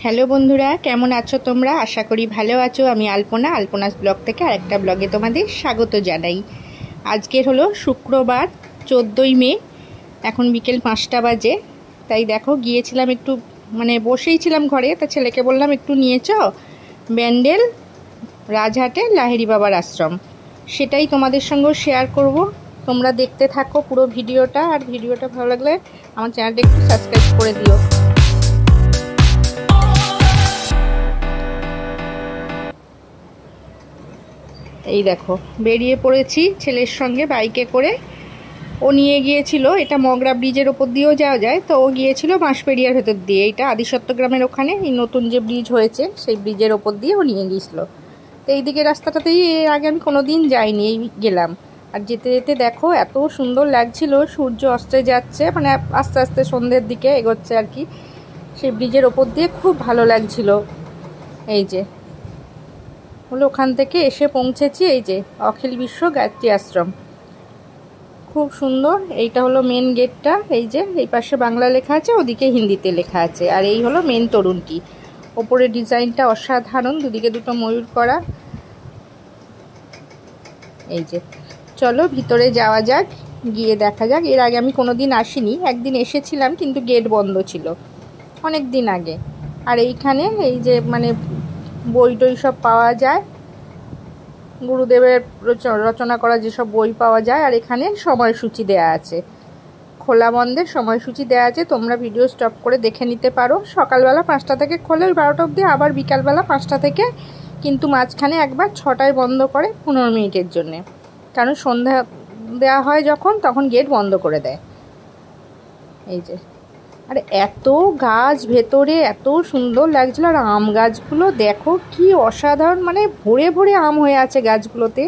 Hello বন্ধুরা, কেমন আছো তোমরা? আশা করি ভালো আছো। আমি আলপনাস ব্লগ থেকে আরেকটা ব্লগে তোমাদের স্বাগত জানাই। আজকের হলো শুক্রবার 14ই মে, এখন বিকেল 5টা বাজে। তাই দেখো গিয়েছিলাম একটু, বসেই ছিলাম ঘরে, তা ছেলেকে বললাম একটু নিয়ে চ ব্যান্ডেল রাজহাটে লাহিড়ী বাবার আশ্রম। সেটাই তোমাদের সঙ্গেও শেয়ার করব। তোমরা দেখতে থাকো পুরো ভিডিওটা, আর ভিডিওটা ভালো লাগলে আমার চ্যানেলটা একটু সাবস্ক্রাইব করে দিও। এই দেখো বেরিয়ে পড়েছি ছেলের সঙ্গে বাইকে করে। ও নিয়ে গিয়েছিল, এটা মগরা ব্রিজের ওপর দিয়েও যাওয়া যায়, তো ও গিয়েছিল বাঁশপেড়িয়ার ভেতর দিয়ে। এটা আদিসত্য গ্রামের ওখানে এই নতুন যে ব্রিজ হয়েছে সেই ব্রিজের ওপর দিয়ে ও নিয়ে গিয়েছিল। তো এইদিকে রাস্তাটাতেই এর আগে আমি কোনো দিন যাইনি, এই গেলাম। আর যেতে যেতে দেখো এত সুন্দর লাগছিল, সূর্য অস্তে যাচ্ছে, আস্তে আস্তে সন্ধ্যের দিকে এগোচ্ছে আর কি। সেই ব্রিজের ওপর দিয়ে খুব ভালো লাগছিল। এই যে হলো ওখান থেকে এসে পৌঁছেছি, এই যে অখিল বিশ্ব গায়ত্রী আশ্রম, খুব সুন্দর। এইটা হলো মেন গেটটা, এই যে এই পাশে বাংলা লেখা আছে, ওদিকে হিন্দিতে লেখা আছে। আর এই হলো মেন তরুণটি, ওপরে ডিজাইনটা অসাধারণ, দুদিকে দুটো ময়ূর করা। এই যে চলো ভিতরে যাওয়া যাক, গিয়ে দেখা যাক। এর আগে আমি কোনো দিন আসিনি, একদিন এসেছিলাম কিন্তু গেট বন্ধ ছিল অনেক দিন আগে। আর এইখানে এই যে বই টই সব পাওয়া যায়, গুরুদেবের রচনা করা যেসব বই পাওয়া যায়। আর এখানে সময়সূচি দেয়া আছে, খোলা বন্ধের সময়সূচি দেয়া আছে, তোমরা ভিডিও স্টপ করে দেখে নিতে পারো। সকালবেলা 5টা থেকে খোলে, 12টা অবধি, আবার বিকালবেলা 5টা থেকে, কিন্তু মাঝখানে একবার 6টায় বন্ধ করে 15 মিনিটের জন্যে, কারণ সন্ধ্যা দেওয়া হয় যখন, তখন গেট বন্ধ করে দেয়। এই যে আর এত গাছ ভেতরে, এত সুন্দর লাগছিল। আর আম গাছগুলো দেখো কি অসাধারণ, ভরে ভরে আম হয়ে আছে গাছগুলোতে,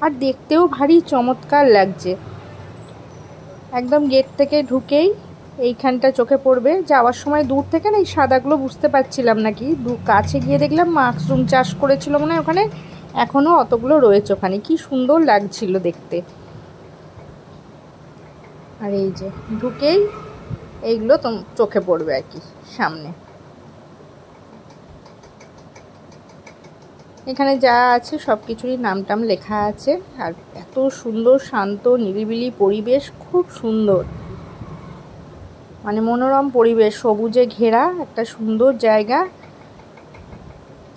আর দেখতেও ভারী চমৎকার লাগছে। একদম গেট থেকে ঢুকেই এইখানটা চোখে পড়বে। যাওয়ার সময় দূর থেকে না এই সাদাগুলো বুঝতে পারছিলাম নাকি, কাছে গিয়ে দেখলাম মাশরুম চাষ করেছিল মনে হয় ওখানে, এখনও অতগুলো রয়েছে ওখানে, কি সুন্দর লাগছিল দেখতে। আর এই যে ঢুকেই এইগুলো তো চোখে পড়বে আর কি সামনে। এখানে যা আছে সব কিছুরই নাম টাম লেখা আছে। আর এত সুন্দর শান্ত নিরিবিলি পরিবেশ, খুব সুন্দর, মনোরম পরিবেশ, সবুজে ঘেরা একটা সুন্দর জায়গা।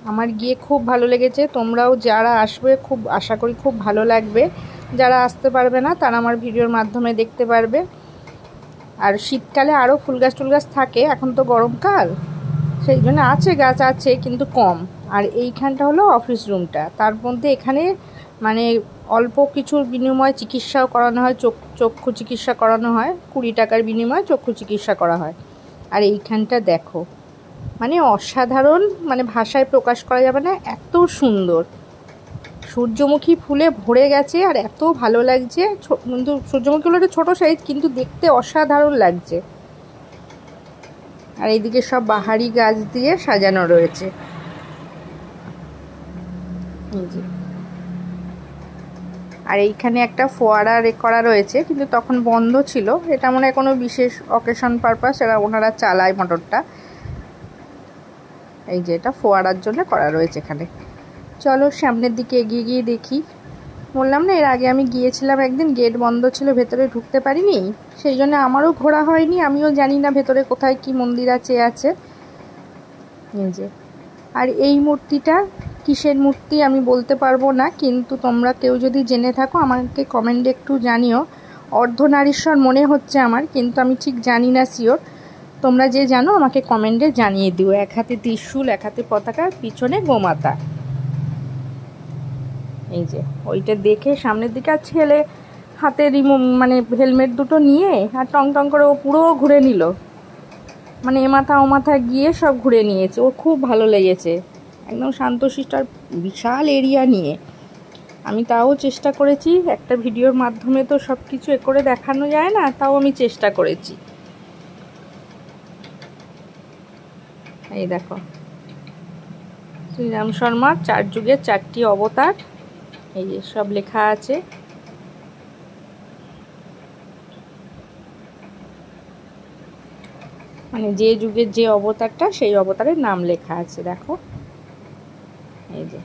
আমার গিয়ে খুব ভালো লেগেছে। তোমরাও যারা আসবে খুব আশা করি খুব ভালো লাগবে। যারা আসতে পারবে না তারা আমার ভিডিওর মাধ্যমে দেখতে পারবে। আর শীতকালে আরও ফুল গাছ টুল গাছ থাকে, এখন তো গরমকাল, সেই জন্য আছে গাছ আছে কিন্তু কম। আর এইখানটা হলো অফিস রুমটা, তার মধ্যে এখানে অল্প কিছুর বিনিময়ে চিকিৎসাও করানো হয়, চক্ষু চিকিৎসা করানো হয়, 20 টাকার বিনিময়ে চক্ষু চিকিৎসা করা হয়। আর এইখানটা দেখো অসাধারণ, ভাষায় প্রকাশ করা যাবে না, এত সুন্দর। সূর্যমুখী ফুলে ভরে গেছে আর এত ভালো লাগছে। কিন্তু সূর্যমুখীগুলো একটা ছোটো সাইজ, কিন্তু দেখতে অসাধারণ লাগছে। আর এইদিকে সব বাহারি গাছ দিয়ে সাজানো রয়েছে। আর এইখানে একটা ফোয়ারা করা রয়েছে, কিন্তু তখন বন্ধ ছিল। এটা মনে হয় কোনো বিশেষ অকেশন পারপাস এরা ওনারা চালায় মোটরটা। এই যে এটা ফোয়ারার জন্য করা রয়েছে এখানে। চলো সামনের দিকে এগিয়ে গিয়ে দেখি। বললাম না এর আগে আমি গিয়েছিলাম একদিন, গেট বন্ধ ছিল, ভেতরে ঢুকতে পারিনি, সেই জন্য আমারও ঘোরা হয়নি, আমিও জানি না ভেতরে কোথায় কি মন্দির আছে। এই যে আর এই মূর্তিটা কিসের মূর্তি আমি বলতে পারবো না, কিন্তু তোমরা কেউ যদি জেনে থাকো আমাকে কমেন্টে একটু জানিও। অর্ধনারীশ্বর মনে হচ্ছে আমার, কিন্তু আমি ঠিক জানি না শিওর। তোমরা যে জানো আমাকে কমেন্টে জানিয়ে দিও। এক হাতে ত্রিশূল, এক হাতে পতাকা, পিছনে গোমাতা। এই যে ওইটা দেখে সামনের দিকে, আর ছেলে হাতে হেলমেট দুটো নিয়ে আর টং টং করে ও পুরো ঘুরে নিল, এ মাথা ও মাথা গিয়ে সব ঘুরে নিয়েছে। ও খুব ভালো লেগেছে, একদম শান্তশিষ্ট আর বিশাল এরিয়া নিয়ে। আমি তাও চেষ্টা করেছি, একটা ভিডিওর মাধ্যমে তো সব কিছু করে দেখানো যায় না, তাও আমি চেষ্টা করেছি। এই দেখো শ্রীরাম শর্মার 4 যুগের 4টি অবতার, এই যে সব লেখা আছে। মানে যে যুগের যে অবতারটা সেই অবতারের নাম লেখা আছে। দেখো এই যে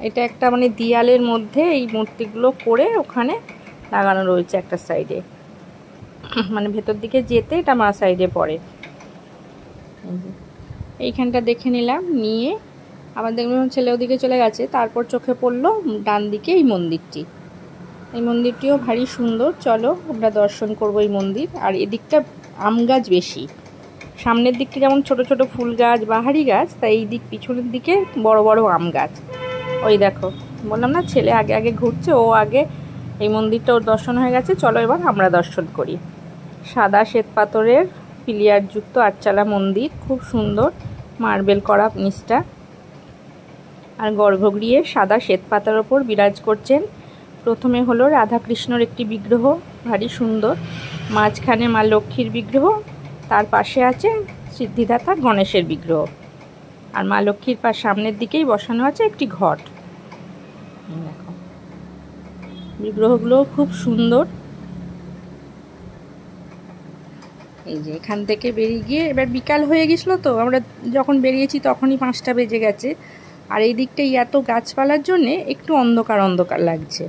এটা একটা মানে দেয়ালের মধ্যে এই মূর্তিগুলো করে ওখানে লাগানো রয়েছে একটা সাইডে, মানে ভেতর দিকে যেতে এটা মা সাইডে পড়ে। এইখানটা দেখে নিলাম, নিয়ে আবার দেখলাম ছেলে ওদিকে চলে গেছে। তারপর চোখে পড়লো ডান দিকে এই মন্দিরটি। এই মন্দিরটিও ভারী সুন্দর, চলো আমরা দর্শন করবো এই মন্দির। আর এদিকটা আম গাছ বেশি, সামনের দিকটা যেমন ছোট ছোট ফুল গাছ বাহারি গাছ, তাই এই দিক পিছনের দিকে বড় বড় আম গাছ। ওই দেখো বললাম না ছেলে আগে আগে ঘুরছে, ও আগে এই মন্দিরটা ওর দর্শন হয়ে গেছে। চলো এবার আমরা দর্শন করি। সাদা শ্বেত পাথরের পিলিয়ারযুক্ত আটচালা মন্দির, খুব সুন্দর মার্বেল করা নিচটা। আর গর্ভগৃহে সাদা শ্বেত পাতার ওপর বিরাজ করছেন। প্রথমে হলো রাধাকৃষ্ণর একটি বিগ্রহ, ভারী সুন্দর। মাঝখানে মা লক্ষ্মীর বিগ্রহ, তার পাশে আছে সিদ্ধিদাতা গণেশের বিগ্রহ। আর মা লক্ষ্মীর সামনের দিকেই বসানো আছে একটি ঘট। দেখো বিগ্রহগুলো খুব সুন্দর। এই যে এখান থেকে বেরিয়ে গিয়ে এবার বিকাল হয়ে গেছিলো, তো আমরা যখন বেরিয়েছি তখনই 5টা বেজে গেছে। আর এই দিকটাই এত গাছপালার জন্যে একটু অন্ধকার অন্ধকার লাগছে।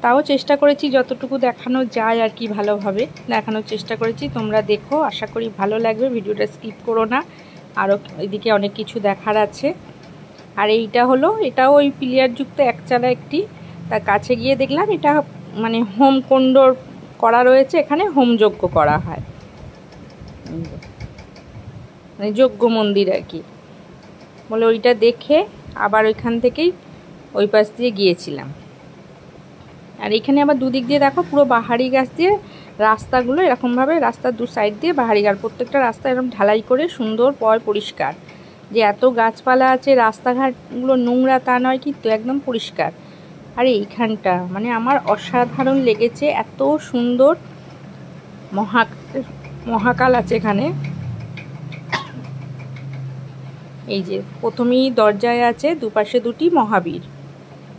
তাও চেষ্টা করেছি যতটুকু দেখানো যায় আর কি ভালোভাবে দেখানোর চেষ্টা করেছি। তোমরা দেখো, আশা করি ভালো লাগবে, ভিডিওটা স্কিপ করো না। আরও এদিকে অনেক কিছু দেখার আছে। আর এইটা হলো, এটাও ওই পিলিয়ারযুক্ত একচালা একটি। তার কাছে গিয়ে দেখলাম এটা মানে হোম কুণ্ড করা রয়েছে, এখানে হোম যজ্ঞ করা হয়, মানে যজ্ঞ মন্দির আর কি বলে। ওইটা দেখে আবার ওইখান থেকেই ওই পাশ দিয়ে গিয়েছিলাম। আর এখানে আবার দুদিক দিয়ে দেখো পুরো বাহারি গাছ দিয়ে রাস্তাগুলো এরকমভাবে, রাস্তার দু সাইড দিয়ে বাহারি গাছ, প্রত্যেকটা রাস্তা এরকম ঢালাই করে সুন্দর পরিষ্কার। যে এত গাছপালা আছে, রাস্তাঘাটগুলো নোংরা তা নয়, কিন্তু একদম পরিষ্কার। আর এইখানটা মানে আমার অসাধারণ লেগেছে, এত সুন্দর। মহাকাল আছে এখানে। এই যে প্রথমেই দরজায় আছে দুপাশে দুটি মহাবীর,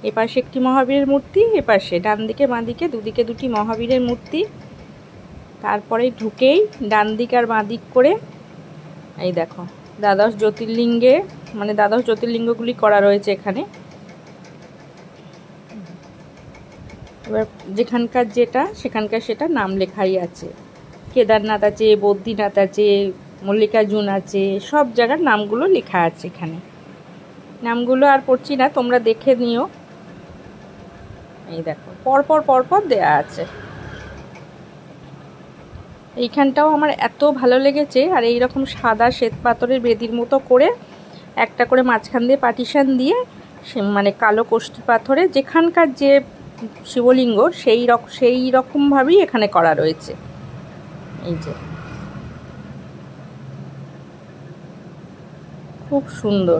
এপাশে একটি মহাবীরের মূর্তি, এপাশে ডান দিকে বাঁ দিকে দুদিকে দুটি মহাবীরের মূর্তি। তারপরে ঢুকেই ডান দিক আর বাঁ দিক করে এই দেখো দ্বাদশ জ্যোতির্লিঙ্গে, মানে দ্বাদশ জ্যোতির্লিঙ্গগুলি করা রয়েছে এখানে। এবার যেখানকার যেটা সেখানকার সেটা নাম লেখাই আছে। কেদারনাথ আছে, বদ্রীনাথ আছে, মল্লিকার্জুন আছে, সব জায়গার নামগুলো লেখা আছে এখানে। নামগুলো আর পড়ছি না, তোমরা দেখে নিও। এই দেখো পরপর পরপর দেয়া আছে। এইখানটাও আমার এত ভালো লেগেছে। আর এই রকম সাদা শ্বেত পাথরের বেদির মতো করে একটা করে মাঝখান দিয়ে পার্টিশন দিয়ে, মানে কালো কোষ্ঠী পাথরে যেখানকার যে শিবলিঙ্গ সেই রকমভাবেই এখানে করা রয়েছে। এই যে খুব সুন্দর,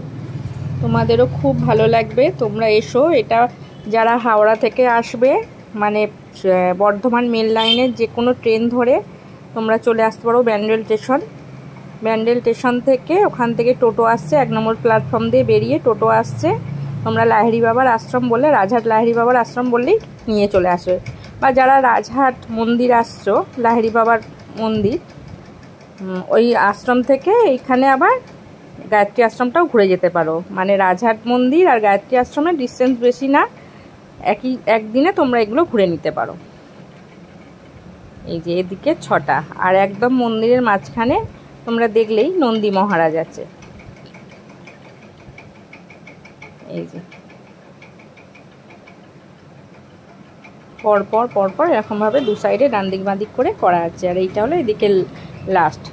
তোমাদেরও খুব ভালো লাগবে, তোমরা এসো। এটা যারা হাওড়া থেকে আসবে, মানে বর্ধমান মেল লাইনের যে কোনো ট্রেন ধরে তোমরা চলে আসতে পারো ব্যান্ডেল স্টেশন। ব্যান্ডেল স্টেশন থেকে ওখান থেকে টোটো আসছে, 1 নম্বর প্ল্যাটফর্ম দিয়ে বেরিয়ে টোটো আসছে। তোমরা লাহিড়ী বাবার আশ্রম বললে, রাজহাট লাহিড়ী বাবার আশ্রম বললেই নিয়ে চলে আসবে। বা যারা রাজহাট মন্দির আসছো, লাহিড়ী বাবার মন্দির, ওই আশ্রম থেকে এইখানে আবার গায়ত্রী আশ্রমটাও ঘুরে যেতে পারো। মানে রাজহাট মন্দির আর গায়ত্রী আশ্রমের ডিস্টেন্স বেশি না, একদিনে তোমরা এগুলো ঘুরে নিতে পারো। এই যে এদিকে 6টা, আর একদম মন্দিরের মাঝখানে তোমরা দেখলেই নন্দী মহারাজ আছে। এই যে পরপর পরপর এরকমভাবে দু সাইডে ডান দিক বাঁ দিক করে করা আছে। আর এইটা হলো এদিকে লাস্ট।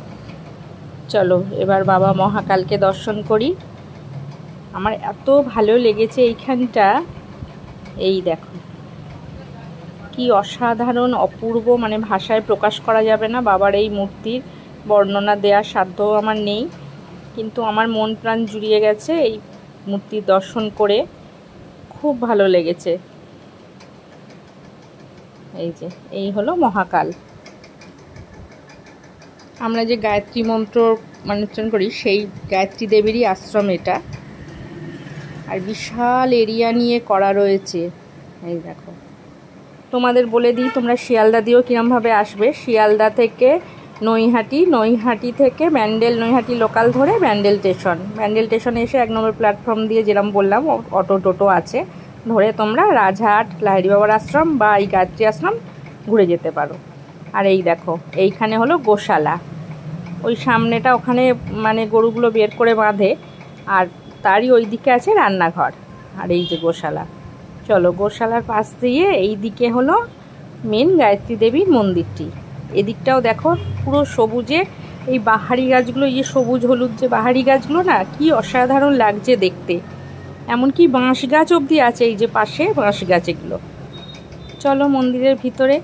চলো এবার বাবা মহাকালকে দর্শন করি। আমার এত ভালো লেগেছে এইখানটা। এই দেখো কি অসাধারণ অপূর্ব, মানে ভাষায় প্রকাশ করা যাবে না। বাবার এই মূর্তির বর্ণনা দেওয়ার সাধ্য আমার নেই, কিন্তু আমার মন প্রাণ জুড়িয়ে গেছে এই মূর্তির দর্শন করে, খুব ভালো লেগেছে। এই যে এই হলো মহাকাল। আমরা যে গায়ত্রী মন্ত্র মানে উচ্চারণ করি, সেই গায়ত্রী দেবীরই আশ্রম এটা। আর বিশাল এরিয়া নিয়ে করা রয়েছে। এই দেখো তোমাদের বলে দিই, তোমরা শিয়ালদা দিয়েও কীরমভাবে আসবে। শিয়ালদা থেকে নৈহাটি থেকে নৈহাটি লোকাল ধরে ব্যান্ডেল স্টেশনে এসে 1 নম্বর প্ল্যাটফর্ম দিয়ে যেরকম বললাম অটো টোটো আছে, ধরে তোমরা রাজহাট, লাহিড়ী বাবার আশ্রম বা এই গায়ত্রী আশ্রম ঘুরে যেতে পারো। আর এই দেখো এইখানে হলো গোশালা, ওই সামনেটা ওখানে মানে গরুগুলো বের করে বাঁধে, আর তারই ওই দিকে আছে রান্নাঘর। আর এই যে গোশালা। চলো গোশালার পাশ দিয়ে এই দিকে হলো মেন গায়ত্রী দেবীর মন্দিরটি। এদিকটাও দেখো পুরো সবুজে, এই বাহারি গাছগুলো, এই যে সবুজ হলুদ যে বাহারি গাছগুলো না, কি অসাধারণ লাগছে দেখতে। এমনকি বাঁশ গাছ অবধি আছে, এই যে পাশে বাঁশ গাছ এগুলো। চলো মন্দিরের ভিতরে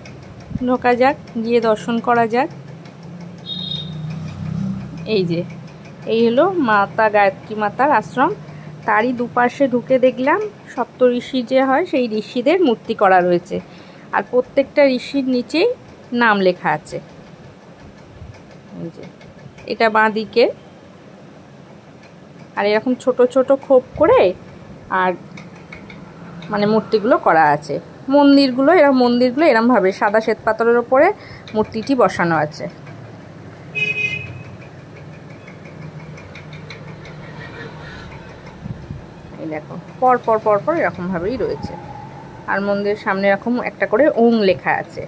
ঢোকা যাক, গিয়ে দর্শন করা যাক। এই যে এই হলো মাতা গায়ত্রী মাতার আশ্রম। তারই দুপাশে ঢুকে দেখলাম সপ্তঋষি যে হয় সেই ঋষিদের মূর্তি করা রয়েছে, আর প্রত্যেকটা ঋষির নিচেই নাম লেখা আছে। এই যে এটা বাঁ দিকে, আর এরকম ছোট ছোট খোপ করে আর মানে মূর্তিগুলো করা আছে। মন্দিরগুলো এরমভাবে সাদা শ্বেত পাথরের ওপরে মূর্তিটি বসানো আছে। এই দেখো পর পর এরকমভাবেই রয়েছে, আর মন্দিরের সামনে এরকম একটা করে ওম লেখা আছে।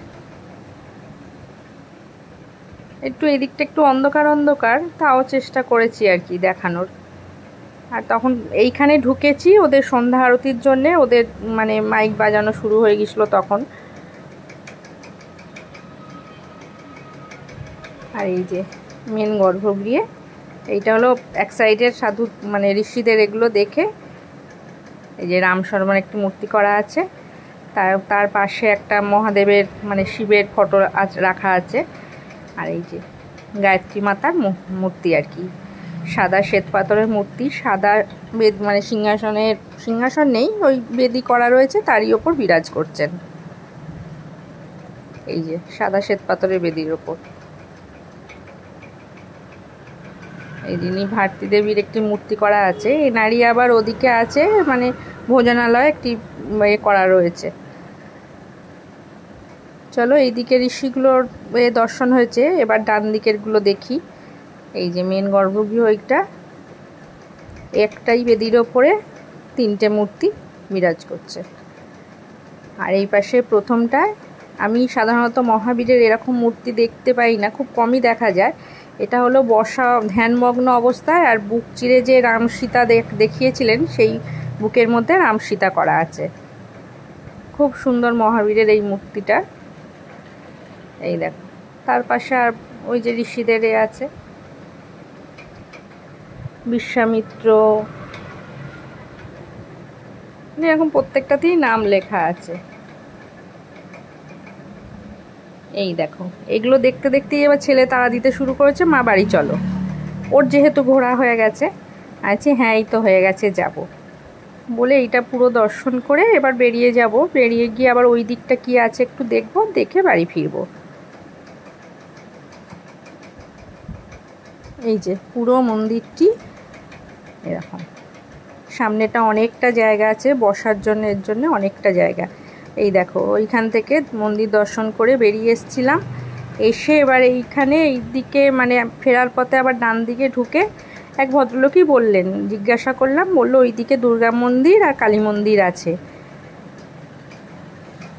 একটু এদিকটা একটু অন্ধকার, তাও চেষ্টা করেছি আর কি দেখানোর। আর তখন এইখানে ঢুকেছি ওদের সন্ধ্যা আরতির জন্যে, ওদের মানে মাইক বাজানো শুরু হয়ে গেছিলো তখন। আর এই যে মেন গর্ভগৃহে, এইটা হলো এক সাইডের সাধু মানে ঋষিদের এগুলো দেখে। এই যে রাম শর্মার একটি মূর্তি করা আছে, তার পাশে একটা মহাদেবের মানে শিবের ফটো রাখা আছে। আর এই যে গায়ত্রী মাতার মূর্তি আর কি, সাদা শ্বেত পাথরের মূর্তি, সাদা বেদ মানে সিংহাসন নেই, ওই বেদি করা রয়েছে, তারই ওপর বিরাজ করছেন। এই যে সাদা শ্বেত পাথরের বেদির ওপর এই যিনি ভারতী দেবীর একটি মূর্তি করা আছে। এই নারী আবার ওদিকে আছে, মানে ভোজনালয় একটি করা রয়েছে। চলো এইদিকে ঋষিগুলোর দর্শন হয়েছে, এবার ডান দিকেরগুলো দেখি। এই যে মেন গর্ভগৃহ, এইটা একটাই বেদির ওপরে 3টে মূর্তি বিরাজ করছে। আর এই পাশে প্রথমটায় আমি সাধারণত মহাবীরের এরকম মূর্তি দেখতে পাই না, খুব কমই দেখা যায়। এটা হলো বসা ধ্যানমগ্ন অবস্থায়, আর বুক চিরে যে রাম সীতা দেখিয়েছিলেন সেই বুকের মধ্যে রাম সীতা করা আছে। খুব সুন্দর মহাবীরের এই মূর্তিটা। এই দেখো তার পাশে আর ওই যে ঋষিদের আছে, বিশ্বামিত্র, এরকম প্রত্যেকটাতেই নাম লেখা আছে। এই দেখো এগুলো দেখতে দেখতেই এবার ছেলে তাড়া দিতে শুরু করেছে, মা বাড়ি চলো। ওর যেহেতু ঘোরা হয়ে গেছে, আছে হ্যাঁ এই তো হয়ে গেছে যাব বলে এইটা পুরো দর্শন করে এবার বেরিয়ে যাব। বেরিয়ে গিয়ে আবার ওই দিকটা কি আছে একটু দেখবো, দেখে বাড়ি ফিরবো। এই যে পুরো মন্দিরটি এরকম, সামনেটা অনেকটা জায়গা আছে বসার জন্য, এর জন্য অনেকটা জায়গা। এই দেখো ওইখান থেকে মন্দির দর্শন করে বেরিয়ে এসেছিলাম, এসে এবার এইখানে এই দিকে মানে ফেরার পথে আবার ডান দিকে ঢুকে এক ভদ্রলোকই বললেন, জিজ্ঞাসা করলাম, বললো ওই দিকে দুর্গা মন্দির আর কালী মন্দির আছে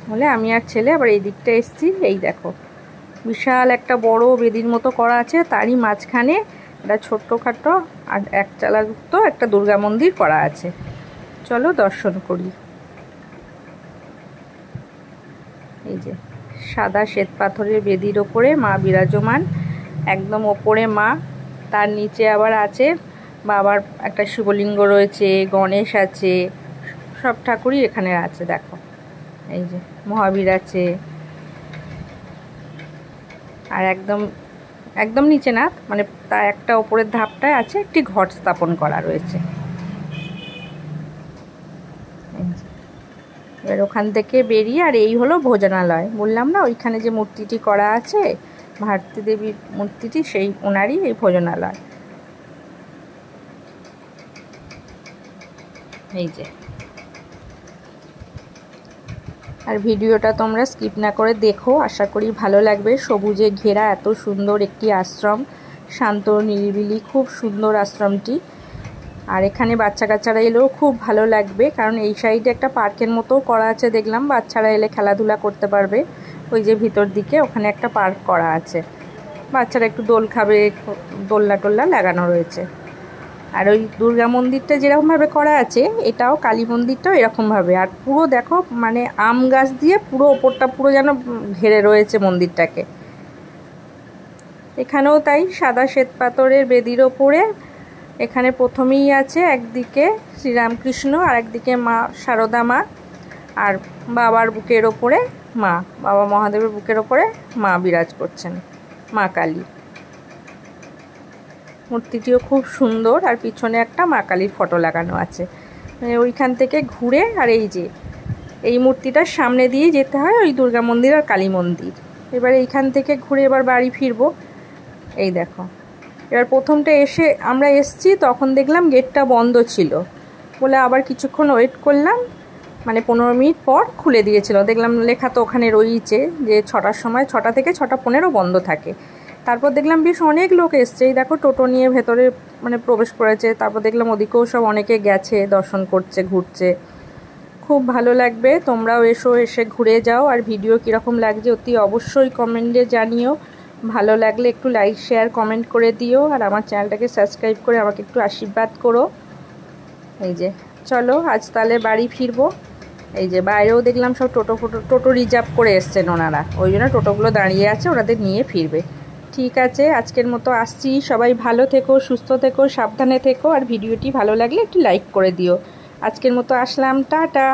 বলে আমি আর ছেলে আবার এই দিকটা এসেছি। এই দেখো বিশাল একটা বড় বেদির মতো করা আছে, তারই মাঝখানে একটা ছোট্টখাটো আর একচালাযুক্ত একটা দুর্গা মন্দির করা আছে। চলো দর্শন করি। এই যে সাদা শ্বেত পাথরের বেদির ওপরে মা বিরাজমান, একদম ওপরে মা, তার নিচে আবার আছে বাবার একটা শিবলিঙ্গ রয়েছে, গণেশ আছে, সব ঠাকুরই এখানে আছে। দেখো এই যে মহাবীর আছে, আর একদম নিচে না মানে তার একটা ওপরের ধাপটায় আছে একটি ঘট স্থাপন করা রয়েছে। এবার ওখান থেকে বেরিয়ে, আর এই হলো ভোজনালয়, বললাম না ওইখানে যে মূর্তিটি করা আছে ভারতী দেবীর মূর্তিটি, সেই ওনারই এই ভোজনালয়। এই যে আর ভিডিওটা তোমরা স্কিপ না করে দেখো, আশা করি ভালো লাগবে। সবুজে ঘেরা এত সুন্দর একটি আশ্রম, শান্ত নিরিবিলি, খুব সুন্দর আশ্রমটি। আর এখানে বাচ্চা কাচ্চারা এলেও খুব ভালো লাগবে, কারণ এই সাইডে একটা পার্কের মতো করা আছে দেখলাম, বাচ্চারা এলে খেলাধুলা করতে পারবে। ওই যে ভিতর দিকে ওখানে একটা পার্ক করা আছে, বাচ্চারা একটু দোল খাবে, দোলনা টোল্লা লাগানো রয়েছে। আর ওই দুর্গা মন্দিরটা যেরকমভাবে করা আছে, এটাও কালী মন্দিরটাও এরকমভাবে। আর পুরো দেখো মানে আম গাছ দিয়ে পুরো ওপরটা পুরো যেন ঘেরে রয়েছে মন্দিরটাকে। এখানেও তাই, সাদা শ্বেত পাথরের বেদির ওপরে এখানে প্রথমেই আছে একদিকে শ্রীরামকৃষ্ণ আর একদিকে মা শারদা মা, আর বাবার বুকের ওপরে মা, বাবা মহাদেবের বুকের ওপরে মা বিরাজ করছেন, মা কালী। মূর্তিটিও খুব সুন্দর, আর পিছনে একটা মা কালীর ফটো লাগানো আছে। ওইখান থেকে ঘুরে, আর এই যে এই মূর্তিটার সামনে দিয়ে যেতে হয় ওই দুর্গা মন্দির আর কালী মন্দির। এবার এইখান থেকে ঘুরে এবার বাড়ি ফিরবো। এই দেখো, এবার প্রথমটা এসে আমরা এসছি, তখন দেখলাম গেটটা বন্ধ ছিল বলে আবার কিছুক্ষণ ওয়েট করলাম, মানে 15 মিনিট পর খুলে দিয়েছিল। দেখলাম লেখা তো ওখানে রয়েছে যে 6টার সময়, 6টা থেকে 6টা 15 বন্ধ থাকে। তারপর দেখলাম বেশ অনেক লোক এসছে, এই দেখো টোটো নিয়ে ভেতরে মানে প্রবেশ করেছে। তারপর দেখলাম ওদিকেও সব অনেকে গেছে, দর্শন করছে, ঘুরছে। খুব ভালো লাগবে, তোমরাও এসো, এসে ঘুরে যাও। আর ভিডিও কীরকম লাগছে অতি অবশ্যই কমেন্টে জানিও। ভালো লাগলে একটু লাইক শেয়ার কমেন্ট করে দিও, আর আমার চ্যানেলটাকে সাবস্ক্রাইব করে আমাকে একটু আশীর্বাদ করো। এই যে চলো আজ তাহলে বাড়ি ফিরবো। এই যে বাইরেও দেখলাম সব টোটো রিজার্ভ করে এসছেন ওনারা, ওই জন্য টোটোগুলো দাঁড়িয়ে আছে, ওনাদের নিয়ে ফিরবে। ঠিক আছে, আজকের মতো আসছি। সবাই ভালো থেকো, সুস্থ থেকো, সাবধানে থেকো। আর ভিডিওটি ভালো লাগলে একটু লাইক করে দিও। আজকের মতো আসলাম, টাটা।